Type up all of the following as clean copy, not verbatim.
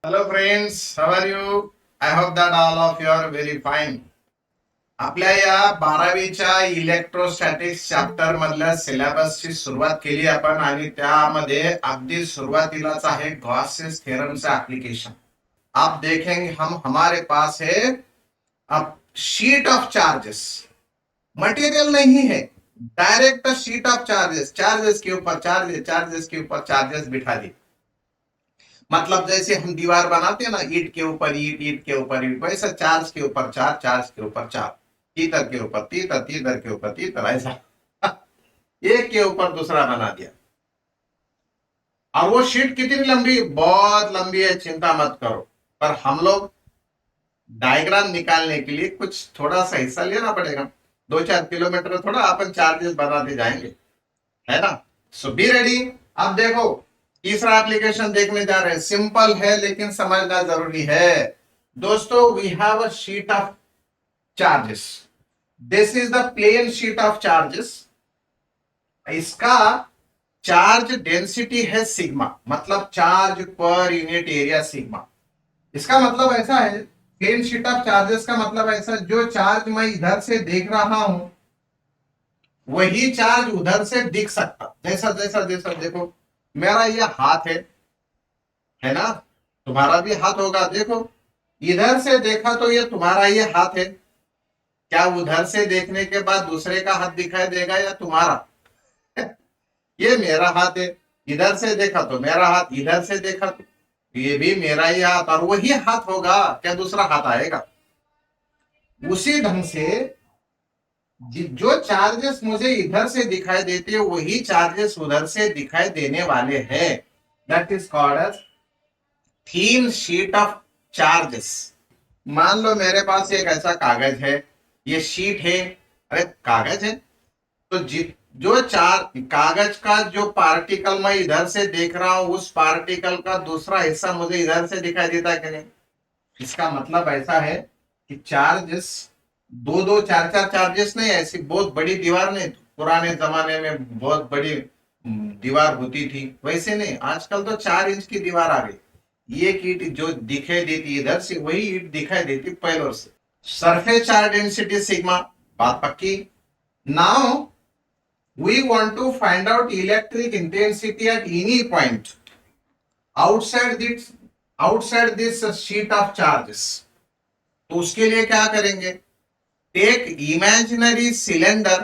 Hello friends, how are you? I hope that all of you are very fine. आपल्या या 12वीच्या electrostatics chapter मधल्या सिलेबसची सुरुवात केली आपण आणि त्यामध्ये अगदी सुरुवातीलाच आहे गॉसेस थ्योरमचं एप्लीकेशन. आप देखेंगे हम हमारे पास है अब शीट ऑफ चार्जेस. मटेरियल नहीं है, direct sheet of charges, charges के ऊपर चार्जेस, चार्जेस के ऊपर चार्जेस बिठा दी. मतलब जैसे हम दीवार बनाते हैं ना, ईट के ऊपर ईट, ईट के ऊपर ईट, वैसा चार्ज के ऊपर चार्ज, चार्ज के ऊपर चार्ज, तीतर के ऊपर तीतर, तीतर के ऊपर तीतर, ऐसा एक के ऊपर दूसरा बना दिया. और वो शीट कितनी लंबी? बहुत लंबी है, चिंता मत करो. पर हम लोग डायग्राम निकालने के लिए कुछ थोड़ा सा हिस्सा लेना पड़ेगा. 2-4 किलोमीटर थोड़ा अपन चार्जेस बनाते जाएंगे, है ना. सो बी रेडी. अब देखो तीसरा एप्लीकेशन देखने जा रहे हैं. सिंपल है लेकिन समझना जरूरी है दोस्तों. We have a sheet of charges. This is the plane sheet of charges. इसका चार्ज डेंसिटी है सिग्मा, मतलब charge per unit area sigma. इसका मतलब ऐसा है, प्लेन शीट ऑफ चार्जेस का मतलब ऐसा, जो चार्ज मैं इधर से देख रहा हूं वही चार्ज उधर से दिख सकता. जैसा जैसा जैसा देखो, मेरा ये हाथ है ना, तुम्हारा भी हाथ होगा. देखो इधर से देखा तो ये तुम्हारा ये हाथ है. क्या उधर से देखने के बाद दूसरे का हाथ दिखाई देगा या तुम्हारा? ये मेरा हाथ है. इधर से देखा तो मेरा हाथ, इधर से देखा तो ये भी मेरा ही हाथ, और वही हाथ होगा. क्या दूसरा हाथ आएगा? उसी ढंग से जो चार्जेस मुझे इधर से दिखाई देते हैं वही चार्जेस उधर से दिखाई देने वाले हैं. That is called as thin sheet of charges. मान लो मेरे पास एक ऐसा कागज है, ये शीट है. अरे कागज है तो जो चार कागज का जो पार्टिकल मैं इधर से देख रहा हूं, उस पार्टिकल का दूसरा हिस्सा मुझे इधर से दिखाई देता है कि नहीं? इसका मतलब ऐसा है कि चार्जेस दो दो चार चार चार्जेस नहीं, ऐसी बहुत बड़ी दीवार नहीं. पुराने जमाने में बहुत बड़ी दीवार होती थी, वैसे नहीं. आजकल तो 4 इंच की दीवार आ गई. एक ईट जो दिखाई देती इधर से वही ईट दिखाई देती पैलों से. सरफेस चार्ज डेंसिटी सिग्मा, बात पक्की. Now we want to find out electric intensity at any point outside this sheet of charges. तो उसके लिए क्या करेंगे? Take imaginary cylinder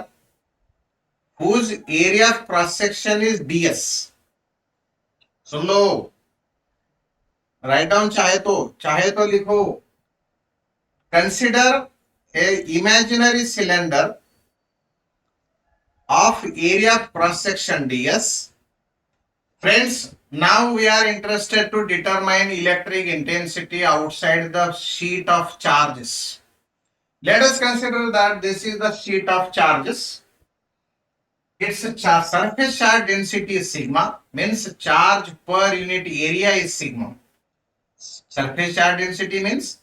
whose area of cross section is ds. सुन लो, राइट डाउन चाहे तो लिखो. Consider a imaginary cylinder of area of cross section ds. Friends, now we are interested to determine electric intensity outside the sheet of charges. Let us consider that this is the sheet of charges. Its surface charge density is sigma, means charge per unit area is sigma. Surface charge density means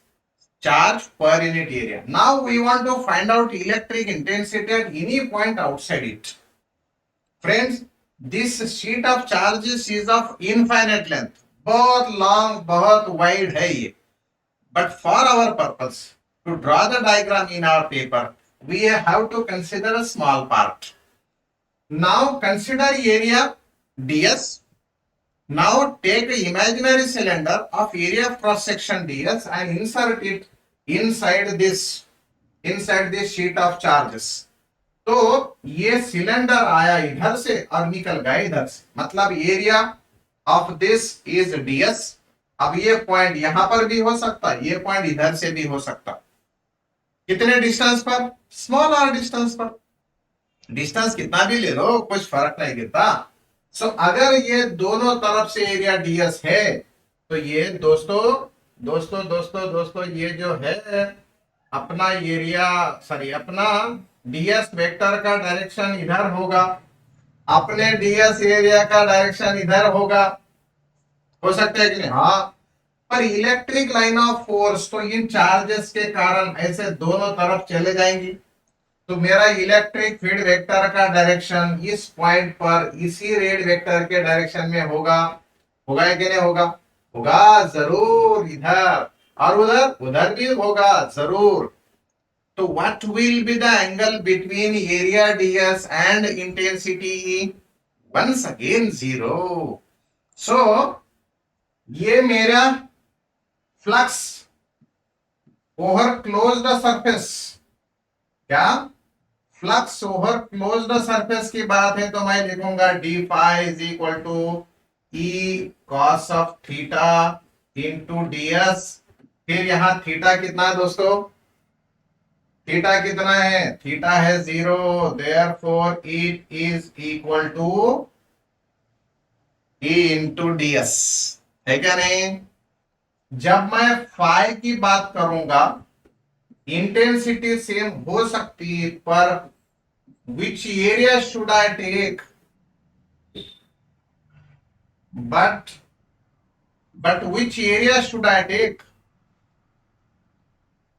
charge per unit area. Now we want to find out electric intensity at any point outside it. Friends, this sheet of charges is of infinite length. बहुत long, बहुत wide है ये. But for our purpose, to draw the diagram in our paper, we have to consider a small part. Now consider area ds. Now take an imaginary cylinder of area of cross section ds and insert it inside this sheet of charges. तो ये cylinder आया इधर से और निकल गया इधर से, मतलब area of this is ds. अब ये पॉइंट यहां पर भी हो सकता है, ये पॉइंट इधर से भी हो सकता. कितने डिस्टेंस पर? स्मॉल आर डिस्टेंस पर. डिस्टेंस कितना भी ले लो कुछ फर्क नहीं गिरता. सो अगर ये दोनों तरफ से एरिया ds है तो ये दोस्तों ये जो है अपना एरिया, सॉरी अपना ds वेक्टर का डायरेक्शन इधर होगा, अपने ds एरिया का डायरेक्शन इधर होगा. हो सकता है कि नहीं? हाँ. पर इलेक्ट्रिक लाइन ऑफ फोर्स तो इन चार्जेस के कारण ऐसे दोनों तरफ चले जाएंगी. तो मेरा इलेक्ट्रिक फील्ड वेक्टर का डायरेक्शन इस पॉइंट पर इसी रेड वेक्टर के डायरेक्शन में होगा. होगा या कि नहीं होगा? होगा जरूर इधर, और उधर उधर भी होगा जरूर। तो what will be the angle between area d s and intensity E? Once again zero. So ये मेरा फ्लक्स ओवर क्लोज्ड सरफेस, क्या फ्लक्स ओवर क्लोज्ड सरफेस की बात है, तो मैं लिखूंगा d phi is equal to E cos of theta into d s. फिर यहां थीटा कितना है दोस्तों? थीटा कितना है? थीटा है zero, therefore it is equal to E into DS, है क्या नहीं? जब मैं फाई की बात करूंगा, इंटेंसिटी सेम हो सकती है, पर which area should I take? But which area should I take?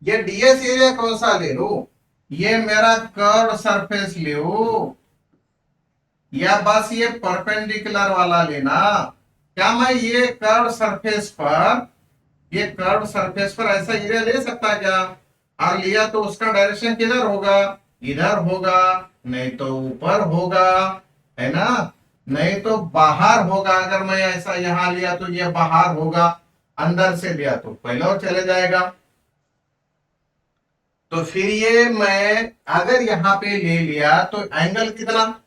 ये डीएस एरिया कौन सा ले लो? ये मेरा कर्व सरफेस ले या बस ये परपेंडिकुलर वाला लेना? क्या मैं ये कर्व सरफेस पर, ये कर्व सरफेस पर ऐसा एरिया ले सकता क्या? और लिया तो उसका डायरेक्शन किधर होगा? इधर होगा, नहीं तो ऊपर होगा, है ना? नहीं तो बाहर होगा। अगर मैं ऐसा यहां लिया तो ये बाहर होगा, अंदर से लिया तो पहले और चले जाएगा। तो फिर ये मैं अगर यहां पे ले लिया तो एंगल कितना?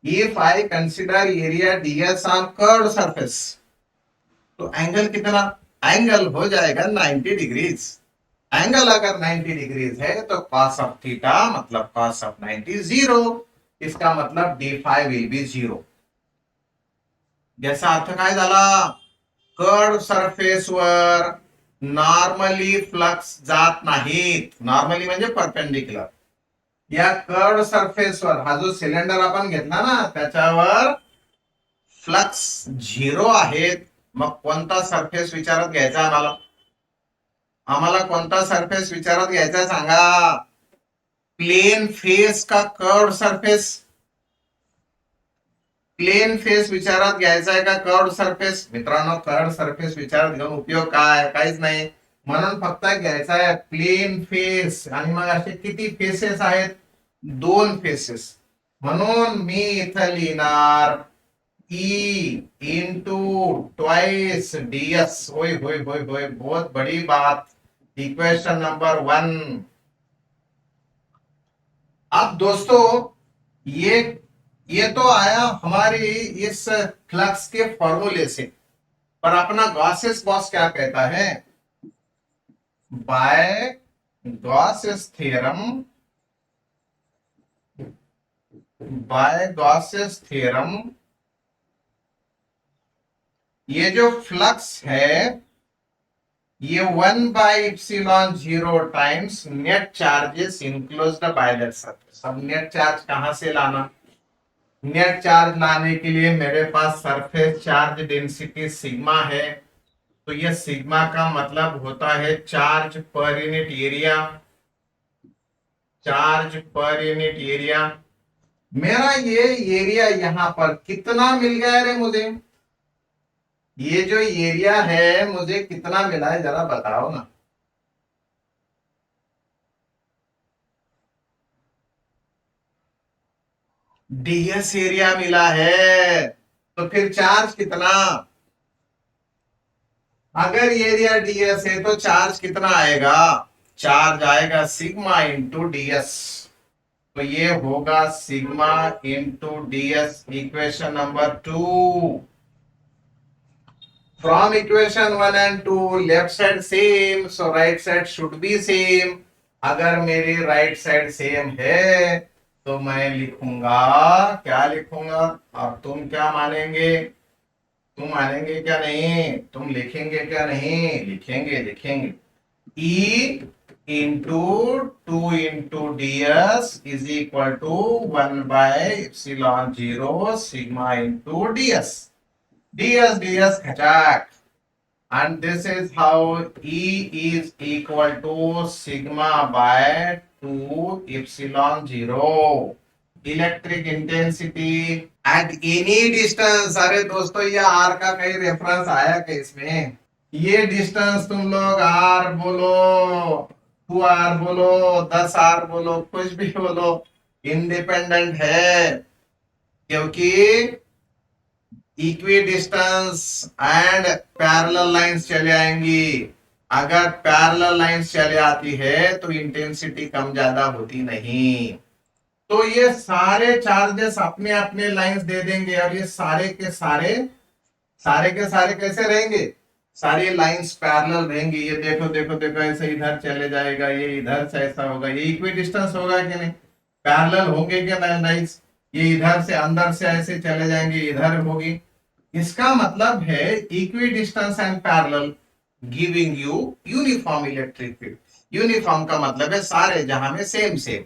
If I consider area DS on curved surface, तो एंगल कितना? एंगल हो जाएगा 90 डिग्रीज। एंगल अगर 90 डिग्रीज है तो कॉस ऑफ थीटा मतलब कॉस ऑफ 90 जीरो। इसका मतलब D five will be zero. याचा अर्थ काय झाला? कर्व सरफेसवर नॉर्मली फ्लक्स जात नाहीत, नॉर्मली म्हणजे परपेंडिक्युलर। या कर्व सरफेसवर हा जो सिलेंडर आपण घेतला ना, त्याच्यावर फ्लक्स झिरो आहेत। मग कोणता सरफेस विचारात घ्यायचा आम्हाला? आम्हाला कोणता सरफेस विचारात घ्यायचा सांगा? प्लेन फेस का कर्व सरफेस? प्लेन फेस विचारात घ्यायचा आहे का कर्व सरफेस? मित्रांनो, कर्व सरफेस विचारात घेऊन उपयोग काय? काहीच नाही। म्हणून फक्त घ्यायचा आहे प्लेन फेस। आणि मग असे किती फेसेस आहेत? दोन फेसेस। म्हणून मी इथं लिहिणार ई इंटू ट्वाइस डीएस। होय होय होय होय, बहुत बड़ी बात। Equation number 1। अब दोस्तों, ये ये तो आया हमारी इस फ्लक्स के फॉर्मूले से। पर अपना गॉसेस बॉस क्या कहता है? By Gauss's theorem, by Gauss's theorem ये जो फ्लक्स है ये 1/ε0 times net charges enclosed by that surface. अब नेट चार्ज कहां से लाना? नेट चार्ज लाने के लिए मेरे पास सरफेस चार्ज डेंसिटी सिग्मा है। तो ये सिग्मा का मतलब होता है charge per unit area, charge per unit area. मेरा ये एरिया यहां पर कितना मिल गया रे मुझे? ये जो एरिया है मुझे कितना मिला है जरा बताओ ना। डीएस एरिया मिला है, तो फिर चार्ज कितना? अगर एरिया डीएस है तो चार्ज कितना आएगा? चार्ज आएगा सिग्मा इंटू डीएस। तो ये होगा sigma into DS, equation number 2। From equation 1 and 2 left side same, so right side should be same. अगर मेरी राइट साइड सेम है तो मैं लिखूंगा, क्या लिखूंगा? अब तुम क्या मानेंगे? तुम मानेंगे क्या नहीं? तुम लिखेंगे क्या नहीं? लिखेंगे लिखेंगे। E into 2 into d s is equal to 1/ε0 sigma into d s. D s d s खचाक। And this is how E is equal to sigma by 2 epsilon 0 electric intensity at any distance. अरे दोस्तों, ये आर का कहीं रेफरेंस आया क्या इसमें? ये डिस्टेंस तुम लोग आर बोलो, 2 आर बोलो, 10 आर बोलो, कुछ भी बोलो, इंडिपेंडेंट है, क्योंकि equi distance and parallel lines चले आएंगी। अगर पैरेलल लाइंस चले आती है तो इंटेंसिटी कम ज्यादा होती नहीं। तो ये सारे चार्जेस अपने अपने लाइंस दे देंगे और ये सारे के सारे कैसे रहेंगे? सारी लाइंस पैरेलल रहेंगी। ये देखो देखो देखो, ऐसे इधर चले जाएगा, ये इधर से ऐसा होगा, ये इक्वी डिस्टेंस होगा कि नहीं? पैरेलल होंगे क्या लाइंस? ये इधर से अंदर से ऐसे चले जाएंगे, इधर होगी। इसका मतलब है equi distance and parallel giving you uniform electric field. Uniform का मतलब है सारे जहां में सेम सेम।